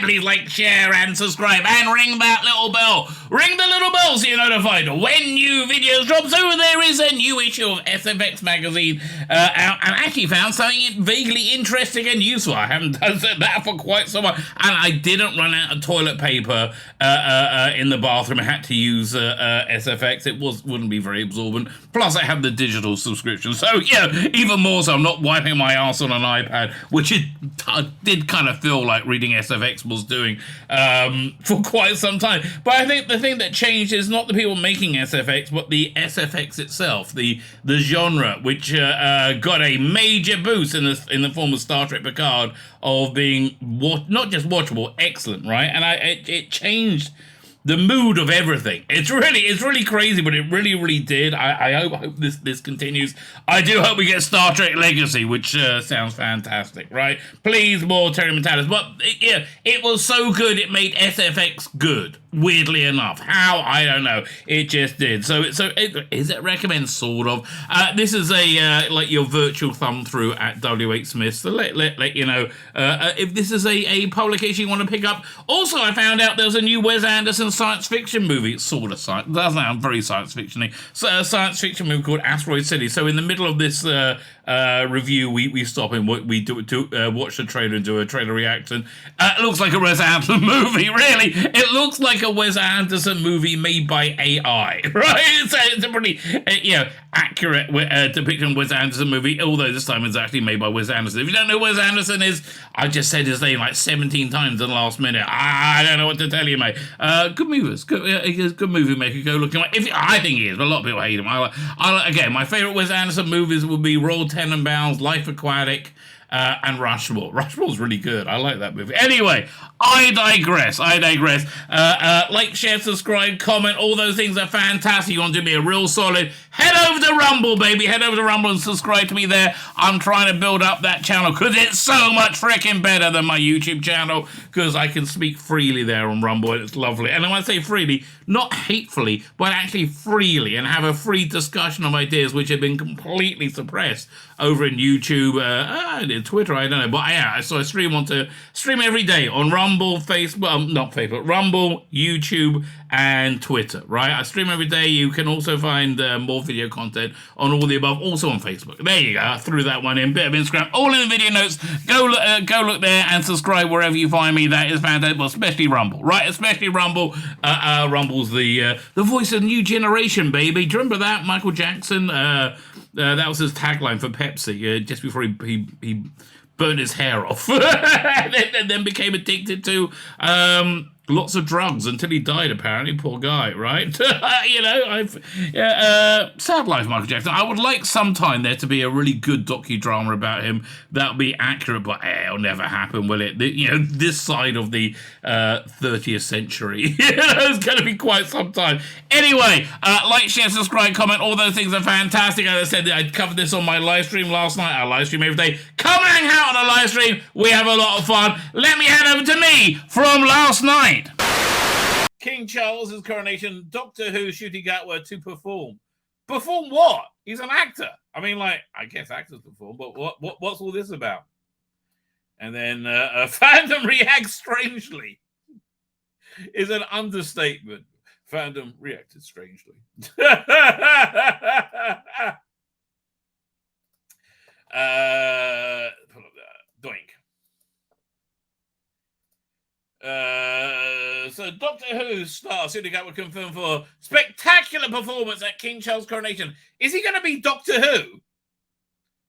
please like, share, and subscribe, and ring that little bell. Ring the little bell so you're notified when new videos drop. So there is a new issue of SFX magazine out, and I actually found something vaguely interesting and useful. I haven't done that for quite some while, and I didn't run out of toilet paper in the bathroom. I had to use SFX. It wouldn't be very absorbent. Plus, I have the digital subscription, so yeah, even more so. I'm not wiping my ass on an iPad, which it did kind of feel like reading SFX was doing for quite some time. But I think the thing that changed is not the people making SFX, but the SFX itself, the genre, which got a major boost in the form of Star Trek Picard of being not just watchable, excellent, right? And it changed the mood of everything. It's really crazy, but it really did. I hope this continues. I do hope we get Star Trek Legacy, which sounds fantastic, right? Please, more Terry Metalis. But it was so good, it made SFX good. Weirdly enough, how, I don't know, it just did. So is it recommend, sort of. This is a like your virtual thumb through at W.H. Smith. So let you know if this is a publication you want to pick up. Also, I found out there's a new Wes Anderson science fiction movie. It's sort of science. Doesn't sound very science fiction-y. So a science fiction movie called Asteroid City. So in the middle of this review, we stop and we do watch the trailer and do a trailer reaction. It looks like a Wes Anderson movie. Really, it looks like a Wes Anderson movie made by AI, right? It's a pretty accurate depiction of Wes Anderson movie, although this time it's actually made by Wes Anderson. If you don't know who Wes Anderson is, I just said his name like 17 times in the last minute. I don't know what to tell you, mate. Good movies, good movie maker. Go look him up. I think he is, but a lot of people hate him. Again, my favourite Wes Anderson movies would be Royal Tenenbaums, Life Aquatic, and Rushmore. Rushmore's really good. I like that movie. Anyway, I digress. Like, share, subscribe, comment. All those things are fantastic. You want to do me a real solid? Head over to Rumble, baby. Head over to Rumble and subscribe to me there. I'm trying to build up that channel because it's so much freaking better than my YouTube channel because I can speak freely there on Rumble and it's lovely. And when I say freely, not hatefully, but actually freely, and have a free discussion of ideas which have been completely suppressed over in YouTube, Twitter, I don't know. But yeah, so I stream every day on Rumble, Facebook, not Facebook, Rumble, YouTube, and Twitter, right? I stream every day. You can also find more video content on all the above, also on Facebook. There you go. I threw that one in. Bit of Instagram, all in the video notes. Go look there and subscribe wherever you find me. That is fantastic, but especially Rumble, right? Especially Rumble. Rumble's the voice of the new generation, baby. Do you remember that? Michael Jackson, that was his tagline for Pepsi, just before he burned his hair off and then became addicted to lots of drugs until he died, apparently. Poor guy, right? Sad life, Michael Jackson. I would like sometime there to be a really good docudrama about him that would be accurate, but it'll never happen, will it? This side of the 30th century, it's going to be quite some time. Anyway, like, share, subscribe, comment. All those things are fantastic. As I said, I covered this on my live stream last night. I live stream every day. Come and hang out on a live stream. We have a lot of fun. Let me hand over to me from last night. King Charles's coronation, Doctor Who shooting Gatwa to perform. Perform what? He's an actor. I mean, I guess actors perform, but what's all this about? And then Fandom reacts strangely. Is an understatement. Fandom reacted strangely. Doink. So Doctor Who star Sudi Gatwa confirmed for spectacular performance at King Charles' coronation. Is he going to be Doctor Who?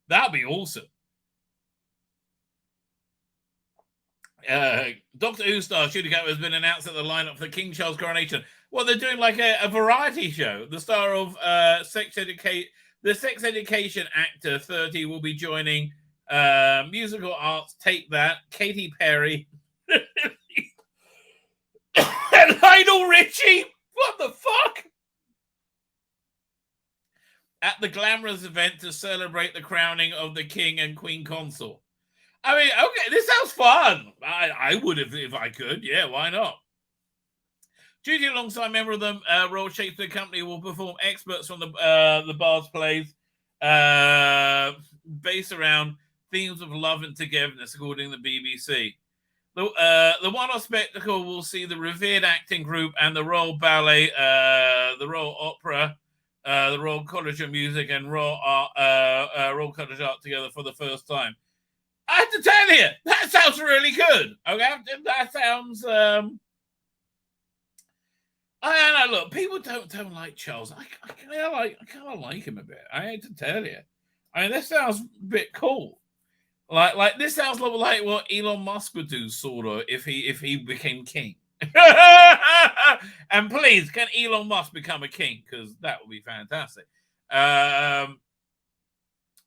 That'd be awesome. Doctor Who star Sudi Gatwa has been announced at the lineup for King Charles' coronation. Well, they're doing like a variety show. The star of the sex education actor 30 will be joining musical arts Take That, Katy Perry, and Lionel Richie. What the fuck? At the glamorous event to celebrate the crowning of the King and Queen Consort. I mean, okay, this sounds fun. I would if I could. Yeah, why not? Duty alongside a member of the Royal Shakespeare Company will perform experts from the Bard's plays based around themes of love and togetherness, according to the BBC. The one-off spectacle will see the revered acting group and the Royal Ballet, the Royal Opera, the Royal College of Music, and Royal College Art together for the first time. I have to tell you, that sounds really good. Okay, that sounds. I don't know. Look, people don't like Charles. I kind of like him a bit. I hate to tell you. I mean, this sounds a bit cool. Like this sounds like what Elon Musk would do, sort of, if he became king. And please, can Elon Musk become a king? Because that would be fantastic.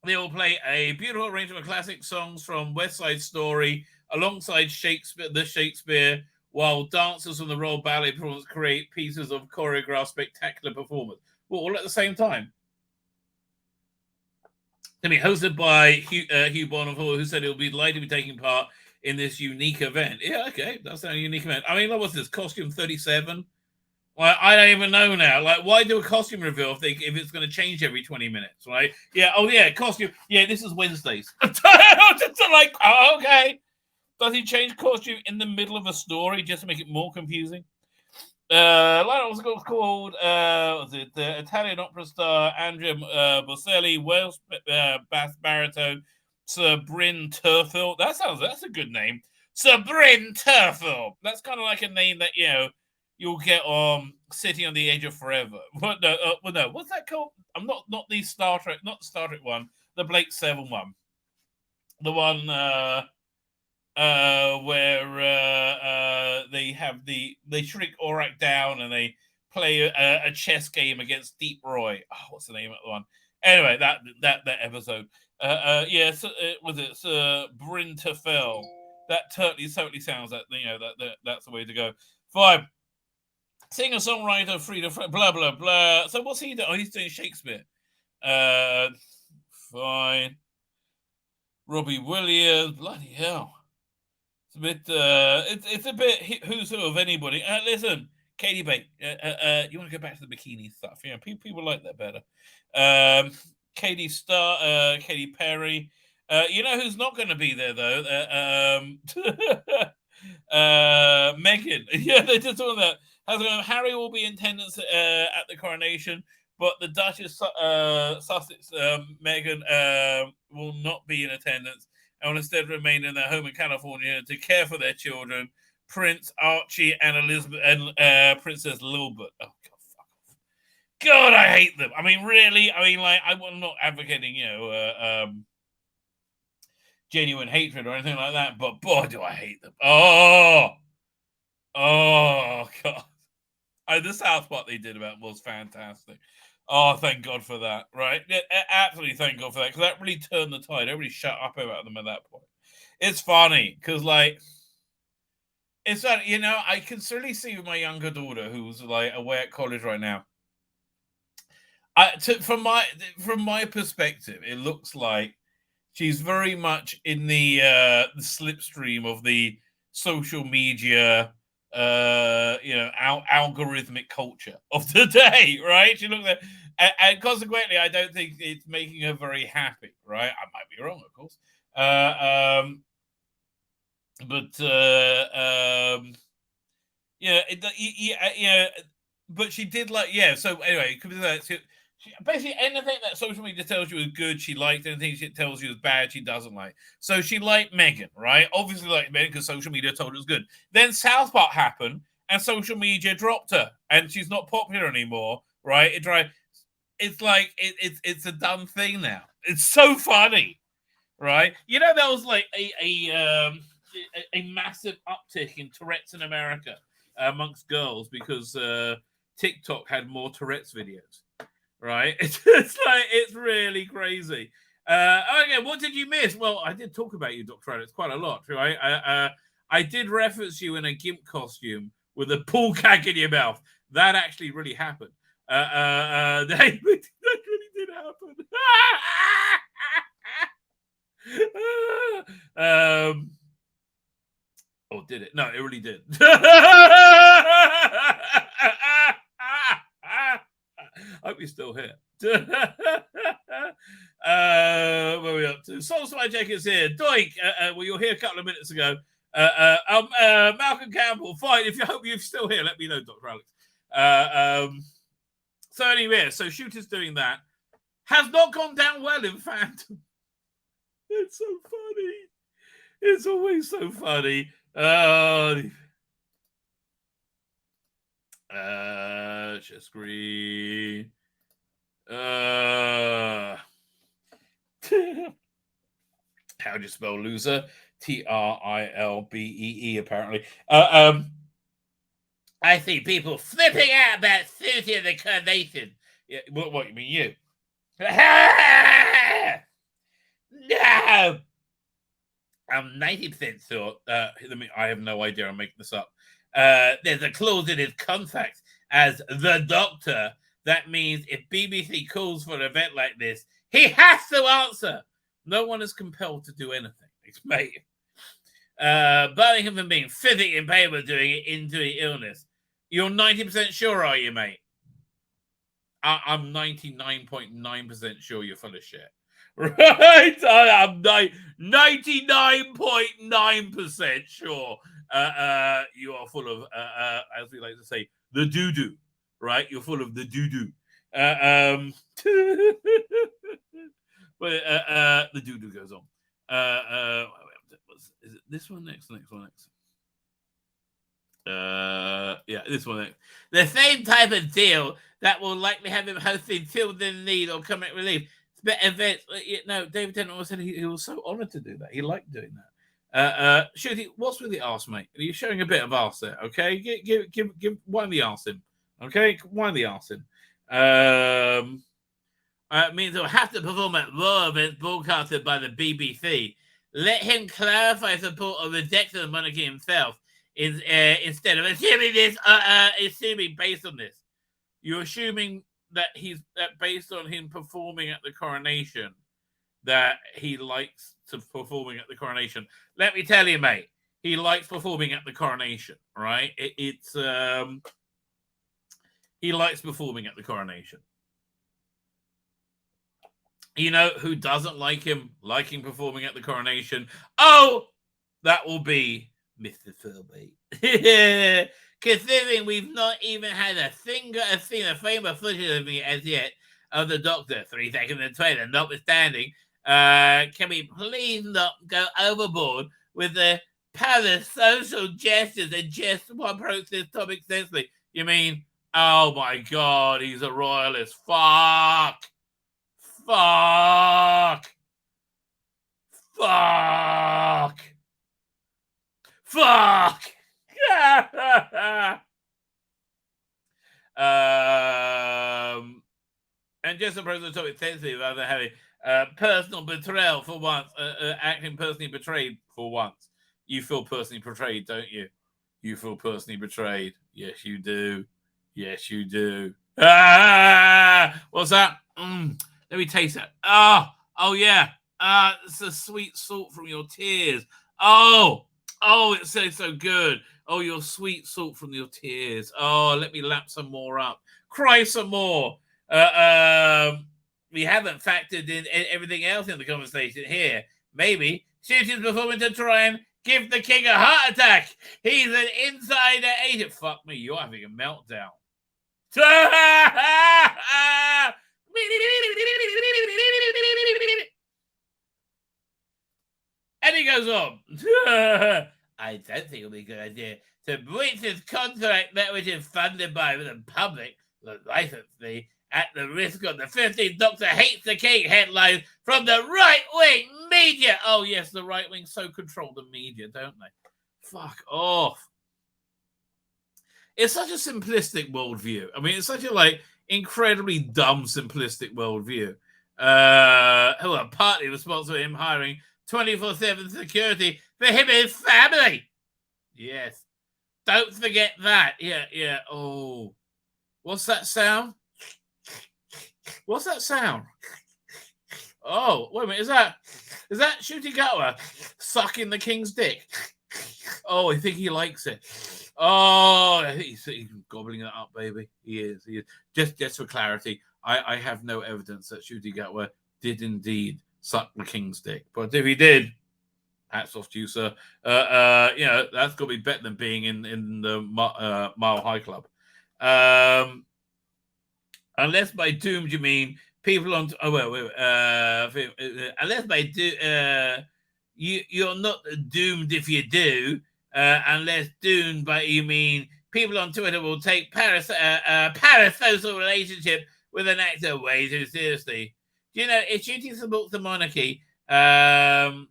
They will play a beautiful arrangement of classic songs from West Side Story alongside Shakespeare, while dancers from the Royal Ballet performance create pieces of choreographed spectacular performance. Well, all at the same time. To be hosted by Hugh Bonneville, who said he'll be delighted to be taking part in this unique event. Yeah, okay, that's a unique event. I mean, what's this? Costume 37? Like, I don't even know now. Like, why do a costume reveal if it's going to change every 20 minutes, right? Yeah, oh yeah, costume. Yeah, this is Wednesdays. Like, oh, okay. Does he change costume in the middle of a story just to make it more confusing? Like it was called, was it the Italian opera star Andrea Bocelli, Welsh bass baritone Sir Bryn Terfel. That's a good name. Sir Bryn Terfel. That's kind of like a name that, you'll get City on the Edge of Forever. What no, no, what's that called? I'm not the Star Trek, not the Star Trek one, the Blake 7 one. The one where they shrink Aurak down and they play a chess game against Deep Roy. Oh, what's the name of the one? Anyway, that episode. Was it Sir Bryn Terfel? That totally sounds like that's the way to go. 5. Singer songwriter Frida blah blah blah. So what's he doing? Oh, he's doing Shakespeare. Fine. Robbie Williams. Bloody hell. It's a bit. It's a bit who's who of anybody. Listen, Katie Bates. You want to go back to the bikini stuff? Yeah, people like that better. Katie Perry. You know who's not going to be there though? Meghan. Yeah, they just talking that. Harry will be in attendance at the coronation, but the Duchess Sussex, Meghan, will not be in attendance and will instead remain in their home in California to care for their children, Prince Archie and Elizabeth and Princess Lilbert. Oh God, fuck off! God, I hate them. I mean, really. I mean, like, I'm not advocating, genuine hatred or anything like that, but boy, do I hate them. Oh God. The South Park they did about was fantastic. Oh, thank God for that, right? Yeah, absolutely thank God for that, because that really turned the tide. Everybody shut up about them at that point. It's funny, because, like, it's funny, I can certainly see with my younger daughter, who's, like, away at college right now. From my perspective, it looks like she's very much in the slipstream of the social media, algorithmic culture of the day, right? She looks at, and consequently, I don't think it's making her very happy, right? I might be wrong, of course, but she did So anyway, basically anything that social media tells you is good, she liked. Anything she tells you is bad, she doesn't like. So she liked Meghan, right? Obviously liked Meghan because social media told her it was good. Then South Park happened, and social media dropped her, and she's not popular anymore, right? It's like it's a done thing now. It's so funny, right? There was like a massive uptick in Tourette's in America amongst girls because TikTok had more Tourette's videos. Right, it's really crazy. Okay, what did you miss? Well, I did talk about you, Dr. Alex, quite a lot, right? I did reference you in a GIMP costume with a pool gag in your mouth. That actually really happened. That really did happen. Oh, did it? No, it really did. I hope you're still here. Where are we up to? Soul Spy Jacket's here. Doink, well, you were here a couple of minutes ago. Malcolm Campbell, fine. If you hope you're still here, let me know, Dr. Alex. So anyway, so Shooter's doing that. Has not gone down well in Fandom. It's so funny. It's always so funny. Share screen. How do you spell loser? Trilbee, apparently. I see people flipping out about Susie and the Carnation. Yeah, what you mean, you? No! I'm 90% sure. I have no idea. I'm making this up. There's a clause in his contract as the Doctor. That means if BBC calls for an event like this, he has to answer. No one is compelled to do anything. Explain. Barring him from being physically in pain with doing it into the illness. You're 90% sure, are you, mate? I'm 99.9% sure you're full of shit. Right? I'm 99.9% sure you are full of, as we like to say, the doo-doo. Right? You're full of the doo-doo. But the doo-doo goes on. Is it this one next? Next one next. Yeah, this one next. The same type of deal that will likely have him hosting Children in Need or Comic Relief events. No, David Tennant said he was so honoured to do that. He liked doing that. Shooty, what's with the arse, mate? You're showing a bit of arse there, okay? Give wind the arse in, okay? Wind the arse in. It means he'll have to perform at Raw events broadcasted by the BBC. Let him clarify support of rejecting the monarchy himself instead of assuming this. Assuming based on this, you're assuming that he's based on him performing at the coronation, that he likes to performing at the coronation. Let me tell you, mate, he likes performing at the coronation. Right? He likes performing at the coronation. You know who doesn't like him performing at the coronation? Oh, that will be Mr. Philby. Considering we've not even had a frame of footage of me as yet of the Doctor, 3 seconds in the trailer, notwithstanding, can we please not go overboard with the parasocial gestures and just approach this topic sensibly? You mean, oh my God, he's a royalist. Fuck. Fuck! And just approach the topic sensibly rather having personal betrayal for once, acting personally betrayed for once. You feel personally betrayed, don't you? You feel personally betrayed. Yes, you do. Yes, you do. What's that? Let me taste that. Oh yeah. It's the sweet salt from your tears. Oh, it tastes so good. Oh, your sweet salt from your tears. Oh, let me lap some more up. Cry some more. We haven't factored in everything else in the conversation here. Maybe Shooty's performing to try and give the king a heart attack. He's an insider agent. Fuck me, you're having a meltdown. And he goes on. I don't think it'll be a good idea to breach his contract that which is funded by the public, the license fee, at the risk of the 15th Doctor hates the king headlines from the right-wing media. Oh, yes, the right wing so control the media, don't they? Fuck off. It's such a simplistic worldview. I mean, it's such a, incredibly dumb, simplistic worldview. Who are partly responsible for him hiring 24/7 security for him and his family. Yes. Don't forget that. Yeah. Oh. What's that sound? What's that sound? Oh, wait a minute. Is that Shooty Gatwa sucking the king's dick? Oh, I think he likes it. Oh, I think he's gobbling it up, baby. He is. Just for clarity, I have no evidence that Shooty Gatwa did indeed suck the king's dick. But if he did, hats off to you, sir. That's got to be better than being in the Mile High Club. Unless by doomed you mean people on. Unless by you're not doomed if you do. Unless doomed by you mean people on Twitter will take parasocial relationship with an actor way too seriously. Is shooting supports the monarchy, or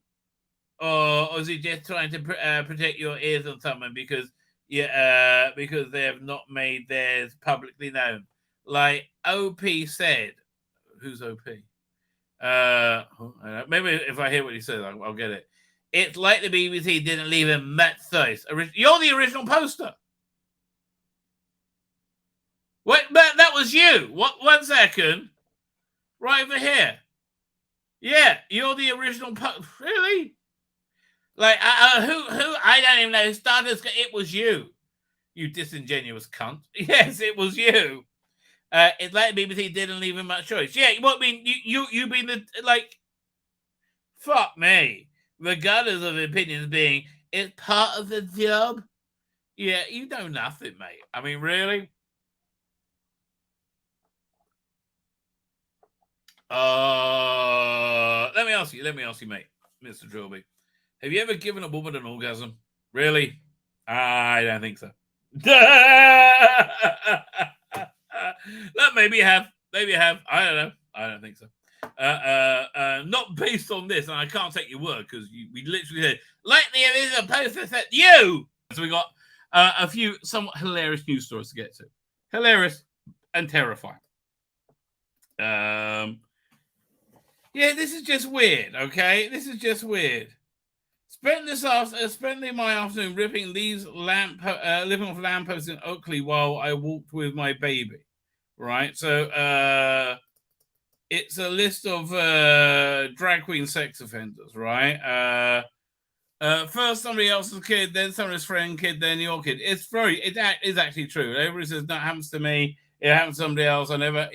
is he just trying to protect your ears on someone because they have not made theirs publicly known? Like OP said, who's OP? Maybe if I hear what he says, I'll get it. It's like the BBC didn't leave him much choice. You're the original poster. What? But that was you. What? 1 second. Right over here. Yeah, you're the original poster. Really? Like, who? I don't even know. Stardust. It was you. You disingenuous cunt. Yes, it was you. It's like the BBC didn't leave him much choice. Yeah, what I mean, you being the fuck me. Regardless of opinions being, it's part of the job. Yeah, you know nothing, mate. I mean, really? Let me ask you, mate, Mr. Trilby. Have you ever given a woman an orgasm? Really? I don't think so. Look, maybe you have. Maybe you have. I don't know. I don't think so. Not based on this, and I can't take your word because we literally said, like the original poster said, you. So we got a few somewhat hilarious news stories to get to. Hilarious and terrifying. Yeah, this is just weird. Okay, this is just weird. Spending my afternoon ripping leaves living off lampposts in Oakley while I walked with my baby. Right, so it's a list of drag queen sex offenders. Right, first somebody else's kid, then somebody's friend kid, then your kid. It is actually true. Everybody says that happens to me. It happens to somebody else. I never.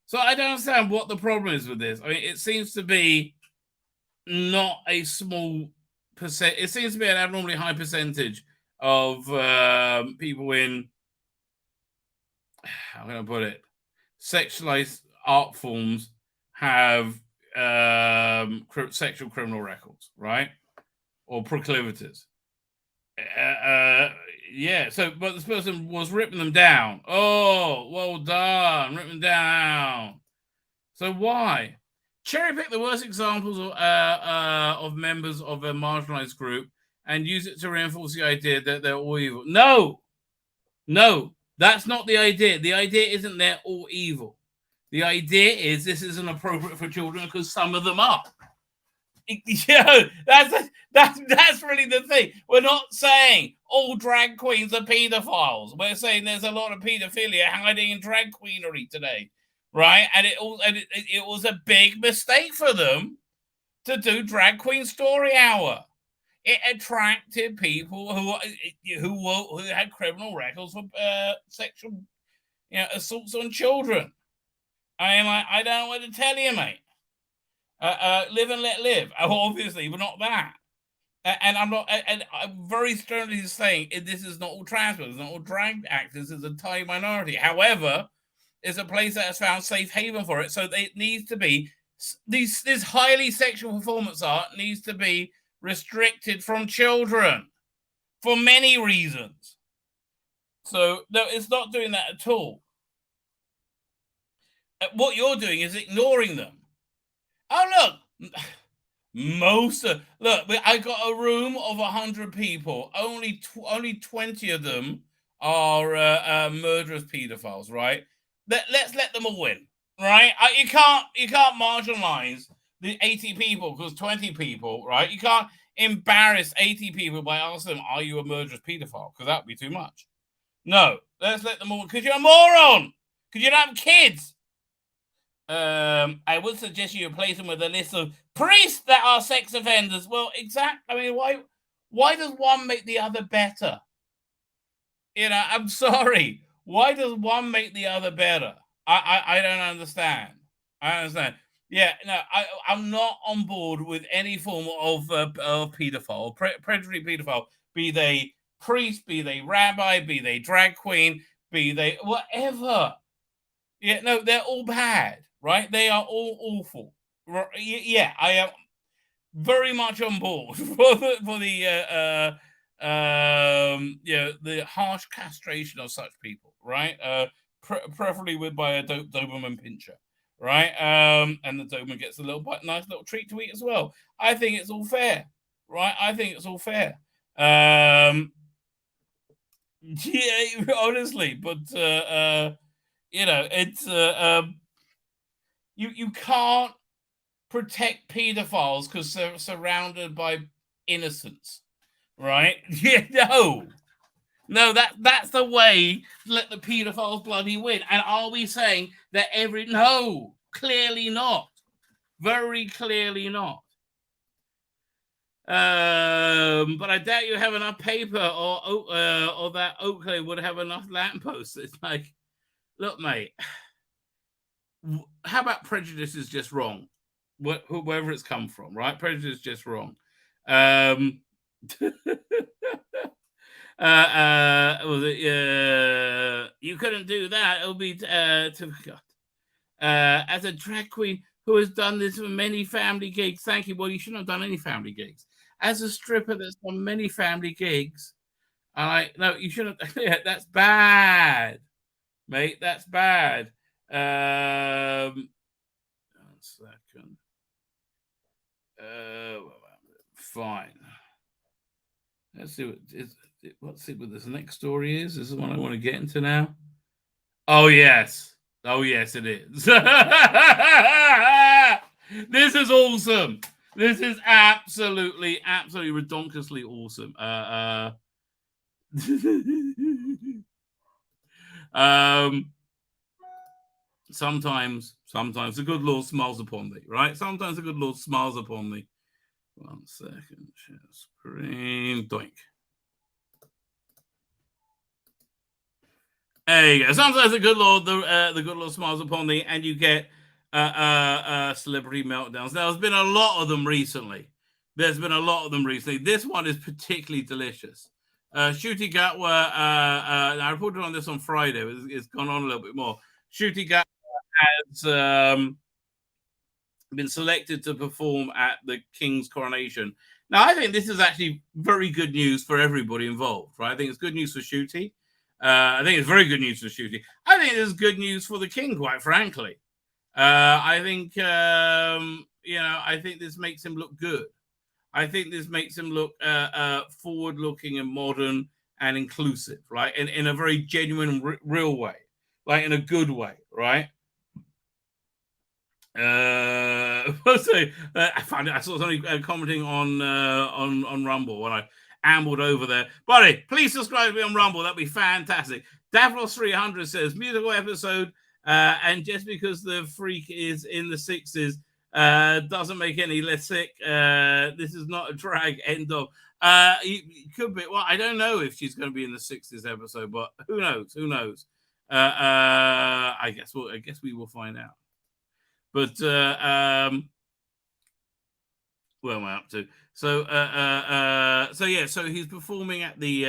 So I don't understand what the problem is with this. I mean, it seems to be not a small percent. It seems to be an abnormally high percentage of people in, how can I put it, sexualized art forms have sexual criminal records, right? Or proclivities. Yeah, so, but this person was ripping them down. Oh, well done, ripping them down. So why? Cherry pick the worst examples of members of a marginalized group and use it to reinforce the idea that they're all evil. No, that's not the idea. The idea isn't they're all evil. The idea is this isn't appropriate for children because some of them are. That's really the thing. We're not saying all drag queens are pedophiles. We're saying there's a lot of pedophilia hiding in drag queenery today. Right, and it was a big mistake for them to do Drag Queen Story Hour. It attracted people who had criminal records for sexual, assaults on children. I don't know what to tell you, mate. Live and let live. Obviously, but not that. And I'm not. And I'm very sternly saying this is not all trans people. It's not all drag actors. It's a tiny minority. However, is a place that has found safe haven for it. So it needs to be this highly sexual performance art needs to be restricted from children for many reasons. So no, it's not doing that at all. What you're doing is ignoring them. Oh look, look. I got a room of 100 people. Only 20 of them are murderous pedophiles, right? Let's let them all win, right? You can't marginalize the 80 people because 20 people, right? You can't embarrass 80 people by asking them, "Are you a murderous pedophile?" Because that'd be too much. No, let's let them all. Because you're a moron. Because you don't have kids. I would suggest you replace them with a list of priests that are sex offenders. Well, exactly. I mean, why does one make the other better? I'm sorry. Why does one make the other better? I don't understand. I understand. Yeah, no, I'm not on board with any form of paedophile, predatory paedophile, be they priest, be they rabbi, be they drag queen, be they whatever. Yeah, no, they're all bad, right? They are all awful. Yeah, I am very much on board for the the harsh castration of such people, right? Preferably with by a Doberman pincher, right? And the Doberman gets a little nice little treat to eat as well. I think it's all fair, right? I think it's all fair. Yeah, honestly, but it's you can't protect pedophiles because they're surrounded by innocence, right? Yeah, no, that's the way to let the pedophiles bloody win. And are we saying that no, clearly not, very clearly not. But I doubt you have enough paper or that Oakley would have enough lampposts. It's like, look, mate, how about prejudice is just wrong? Wherever it's come from, right? Prejudice is just wrong. You couldn't do that. It'll be as a drag queen who has done this for many family gigs. Thank you. Well, you shouldn't have done any family gigs. As a stripper that's done many family gigs, no, you shouldn't. Yeah, that's bad, mate. That's bad. 1 second. Fine. Let's see what this next story is. This is what I want to get into now. Oh yes, it is. This is awesome. This is absolutely redonkulously awesome. Sometimes the good Lord smiles upon thee, right? Sometimes the good Lord smiles upon thee. 1 second, share screen, doink. There you go. Sometimes the good Lord smiles upon thee, and you get celebrity meltdowns. Now, there's been a lot of them recently. This one is particularly delicious. Shooty Gatwa, I reported on this on Friday. It's gone on a little bit more. Shooty Gatwa has been selected to perform at the King's coronation. Now, I think this is actually very good news for everybody involved, right? I think it's good news for Shooty. I think it's very good news for Shooty. I think it's good news for the King, quite frankly. I think, I think this makes him look good. I think this makes him look forward-looking and modern and inclusive, right? In a very genuine, real way, like in a good way, right? I saw somebody commenting on Rumble when I ambled over there. Buddy, please subscribe to me on Rumble. That'd be fantastic. Davros 300 says musical episode, and just because the freak is in the 60s doesn't make any less sick. This is not a drag. End of. It could be. Well, I don't know if she's going to be in the 60s episode, but who knows? I guess we will find out. But where am I up to? So he's performing at the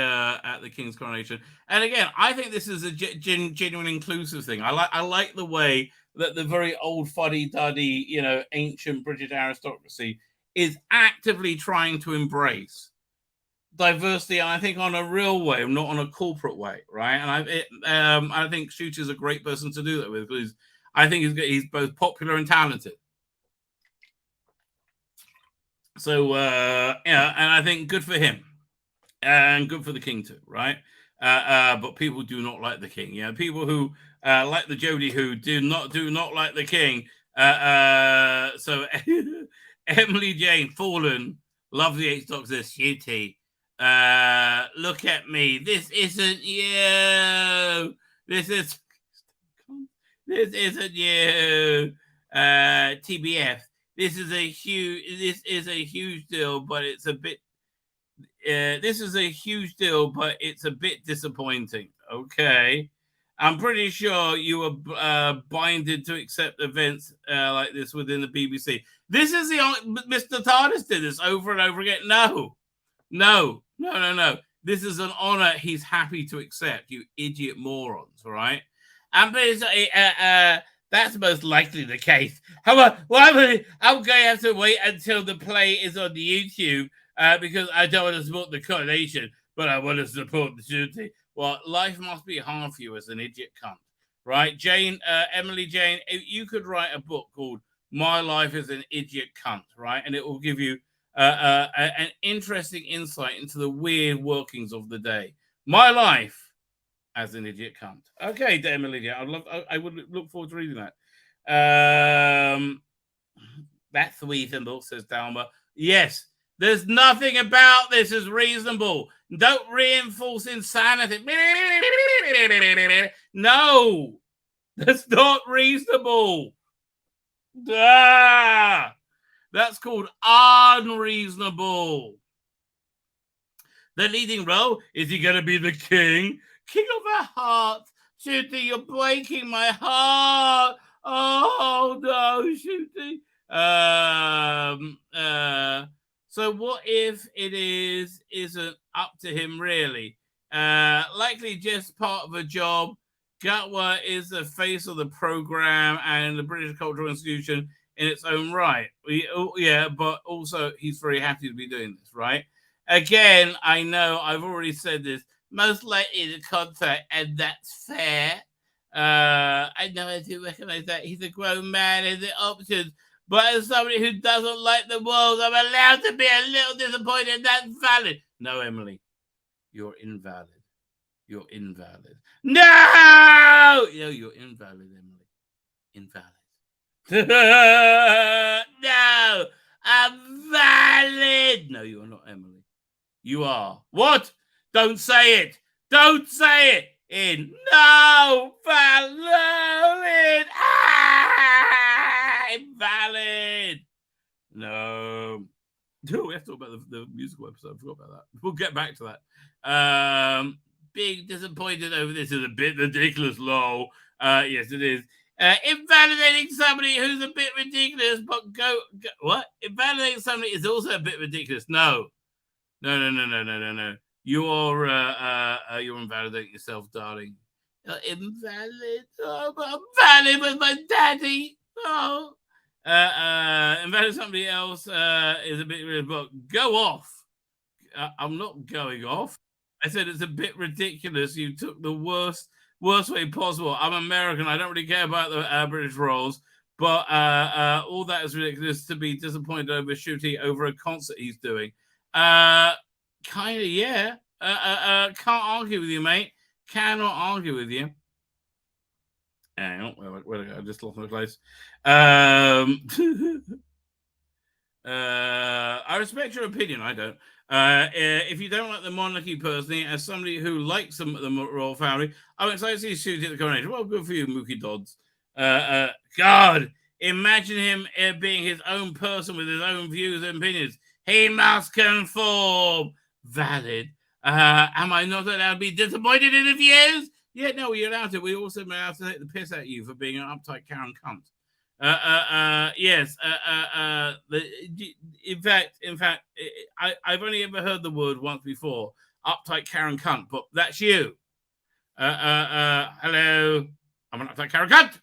King's coronation, and again, I think this is a genuine inclusive thing. I like the way that the very old fuddy-duddy, ancient British aristocracy is actively trying to embrace diversity, and I think on a real way, not on a corporate way, right? And I think Shooter's a great person to do that with, because I think he's both popular and talented. So, and I think good for him and good for the King too, right? But people do not like the King. People who like the Jody who do not like the King. So Emily Jane Fallen, love the H Docs this Shooty. Look at me. This isn't you. This isn't you. TBF. This is a huge deal, but it's a bit. This is a huge deal, but it's a bit disappointing. Okay. I'm pretty sure you were binded to accept events like this within the BBC. This is the Mr. TARDIS did this over and over again. No, no, no, no, no. This is an honor he's happy to accept, you idiot morons, all right? And that's most likely the case. However, I'm going to have to wait until the play is on the YouTube because I don't want to support the coronation, but I want to support the shooting. Well, life must be hard for you as an idiot cunt, right? Jane, Emily Jane, you could write a book called My Life as an Idiot Cunt, right? And it will give you an interesting insight into the weird workings of the day. My life as an idiot cunt. Okay, Emily, I would look forward to reading that. That's reasonable, says Dalma. Yes, there's nothing about this is reasonable. Don't reinforce insanity. No, that's not reasonable. Ah, that's called unreasonable. The leading role, is he going to be the king? King of our hearts. Shooty, you're breaking my heart. Oh, no, Shooty. So what if it isn't up to him, really? Likely just part of a job. Gatwa is the face of the program and the British Cultural Institution in its own right. Yeah, but also he's very happy to be doing this, right? Again, I know I've already said this. Most likely the contract, and that's fair. I know I do recognize that he's a grown man and the options. But as somebody who doesn't like the world, I'm allowed to be a little disappointed. That's valid. No, Emily, you're invalid. You're invalid. No, you're invalid, Emily. Invalid. No, I'm valid. No, you are not, Emily. You are. What? Don't say it. Don't say it. No, valid. Invalid. No. Oh, we have to talk about the musical episode. I forgot about that. We'll get back to that. Being disappointed over this is a bit ridiculous, lol. Yes, it is. Invalidating somebody who's a bit ridiculous, but go what? Invalidating somebody is also a bit ridiculous. No. You're invalidating yourself, darling. You're invalid. Oh, but I'm valid with my daddy. Oh. Invalid somebody else is a bit weird, but go off. I'm not going off. I said it's a bit ridiculous. You took the worst way possible. I'm American. I don't really care about the British roles, but all that is ridiculous to be disappointed over Shooty over a concert he's doing. Kind of, yeah. Can't argue with you, mate. Cannot argue with you. Hang on, where did I go? I just lost my place. I respect your opinion. I don't. If you don't like the monarchy personally, as somebody who likes the royal family, I'm excited to see Shooty at the coronation. Well, good for you, Mookie Dodds. God, imagine him being his own person with his own views and opinions. He must conform. Valid. Am I not allowed to be disappointed in the views? Yeah, no, you're allowed to. We also may have to take the piss at you for being an uptight Karen cunt. Yes. In fact, I've only ever heard the word once before. Uptight Karen cunt, but that's you. Hello. I'm an uptight Karen cunt.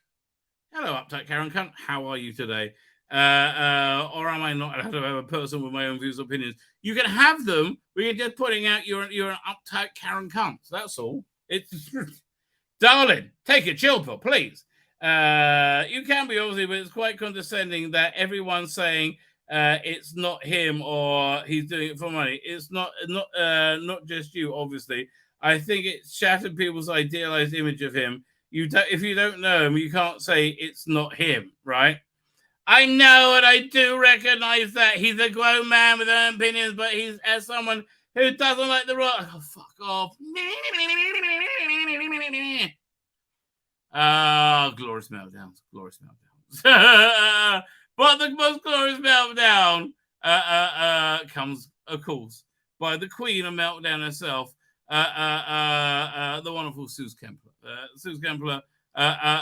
Hello, uptight Karen cunt. How are you today? Or am I not allowed to have a person with my own views or opinions? You can have them, but you're just putting out you're an uptight Karen cunt. That's all. It's darling, take a chill pill, please. You can be, obviously, but it's quite condescending that everyone's saying it's not him or he's doing it for money. It's not just you, obviously. I think it's shattered people's idealized image of him. If you don't know him, you can't say it's not him, right? I know, and I do recognize that he's a grown man with own opinions, but he's as someone who doesn't like the rock. Oh, fuck off. Glorious meltdowns. But the most glorious meltdown comes, of course, by the queen of meltdown herself, the wonderful Suze Kempler. Sue's Gambler,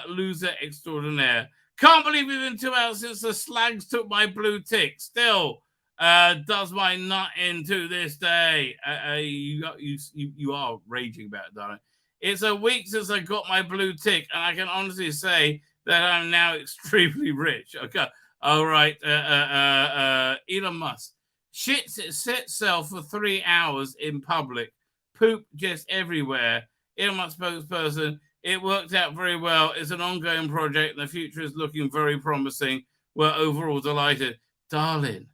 loser extraordinaire. Can't believe it's been 2 hours since the slags took my blue tick. Still, does my nut in to this day. You are raging about it, darling. It's a week since I got my blue tick, and I can honestly say that I'm now extremely rich. Okay, all right. Elon Musk shits itself for 3 hours in public. Poop just everywhere. Elon Musk spokesperson. It worked out very well. It's an ongoing project, and the future is looking very promising. We're overall delighted, darling.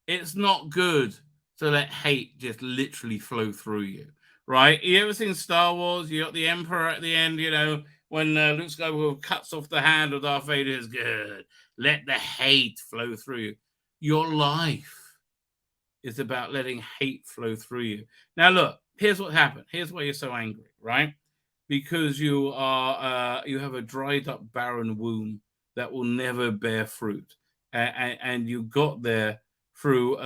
It's not good to let hate just literally flow through you, right? You ever seen Star Wars? You got the Emperor at the end, when Luke Skywalker cuts off the hand of Darth Vader. Is good. Let the hate flow through you. Your life is about letting hate flow through you. Now, look, here's what happened. Here's why you're so angry, right? Because you have a dried up, barren womb that will never bear fruit. And you got there through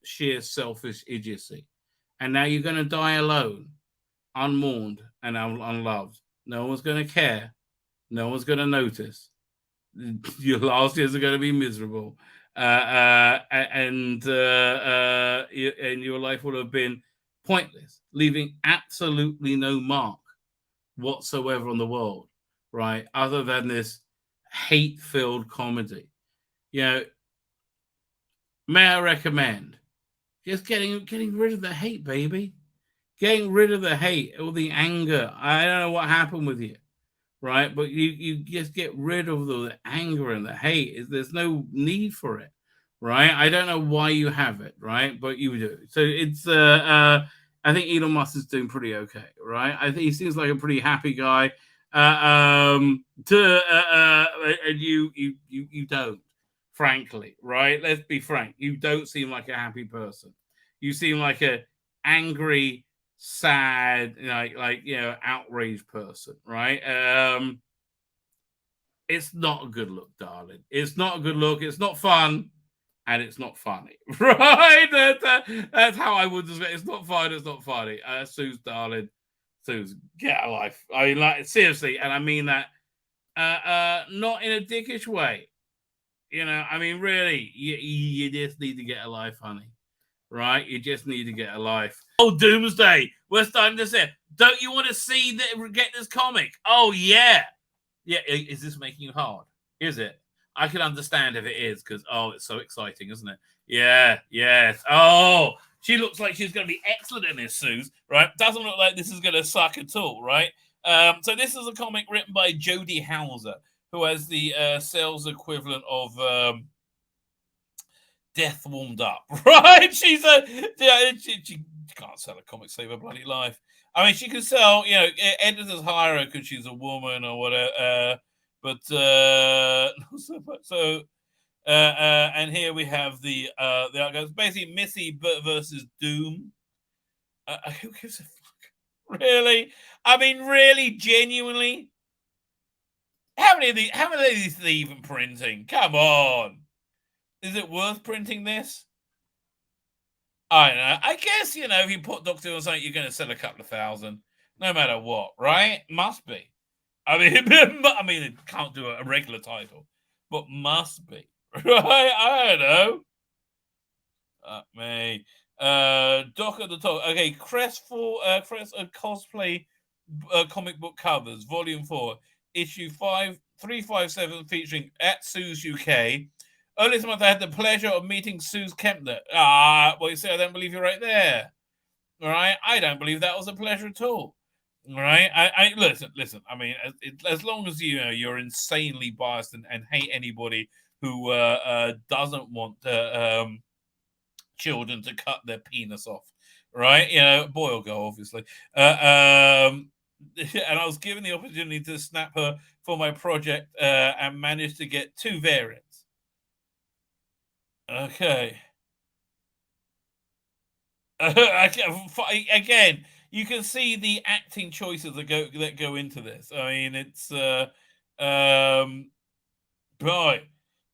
sheer selfish idiocy. And now you're going to die alone, unmourned and unloved. No one's going to care. No one's going to notice. Your last years are going to be miserable. And your life will have been pointless, leaving absolutely no mark whatsoever on the world, right? Other than this hate-filled comedy. May I recommend just getting rid of the hate, baby. Getting rid of the hate, all the anger. I don't know what happened with you, right? But you just get rid of the anger and the hate. There's no need for it, right? I don't know why you have it, right? But you do. So it's I think Elon Musk is doing pretty okay, right? I think he seems like a pretty happy guy. And you don't, frankly, right? Let's be frank. You don't seem like a happy person. You seem like a angry, sad, outraged person, right? It's not a good look, darling. It's not a good look. It's not fun, and it's not funny, right? That's how I would describe it. It's not fun. It's not funny. Sue's, darling. Sue's, get a life. I mean, like, seriously, and I mean that not in a dickish way. I mean, really, you just need to get a life, honey. Right? You just need to get a life. Oh, Doomsday. We're starting to say, don't you want to get this comic? Oh, yeah. Yeah, is this making you hard? Is it? I can understand if it is, because, it's so exciting, isn't it? Yeah, yes. Oh, she looks like she's going to be excellent in this, Suze, right? Doesn't look like this is going to suck at all, right? So this is a comic written by Jody Hauser, who has the sales equivalent of Death Warmed Up, right? She can't sell a comic, save her bloody life. I mean, she can sell, editors hire her because she's a woman or whatever, but not so much. So, and here we have the basically Missy versus Doom. Who gives a fuck? Really? I mean, really, genuinely? How many of these are they even printing? Come on. Is it worth printing this? I don't know. I guess, if you put Doctor Who on something, you're going to sell a couple of thousand, no matter what, right? Must be. I mean, it can't do a regular title, but must be, right? I don't know. Me. Doc at the top. Okay, Crest Cosplay Comic Book Covers, Volume 4, Issue 357, featuring at Sue's UK. Earlier this month, I had the pleasure of meeting Suze Kempner. Well, you see, I don't believe you're right there. All right? I don't believe that was a pleasure at all. All right? I listen. I mean, as long as you're insanely biased and hate anybody who doesn't want children to cut their penis off, right? Boy or girl, obviously. And I was given the opportunity to snap her for my project and managed to get 2 variants. Okay. Again, you can see the acting choices that go into this. I mean, it's boy,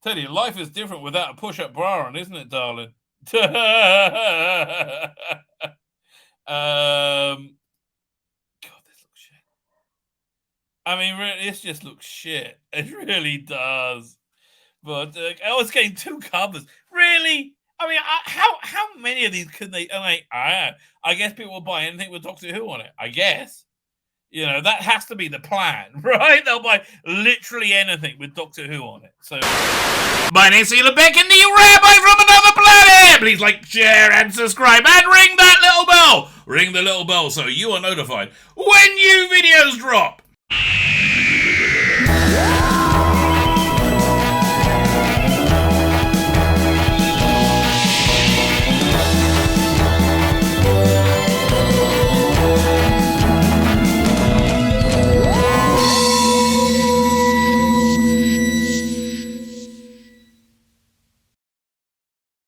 tell you, life is different without a push-up bra on, isn't it, darling? God, this looks shit. I mean, this just looks shit. It really does. But it's getting 2 covers. Really? I mean, how many of these could they? I guess people will buy anything with Doctor Who on it. I guess. That has to be the plan, right? They'll buy literally anything with Doctor Who on it. So, my name's Tzvi Lebetkin, the rabbi from another planet! Please like, share, and subscribe, and ring that little bell! Ring the little bell so you are notified when new videos drop!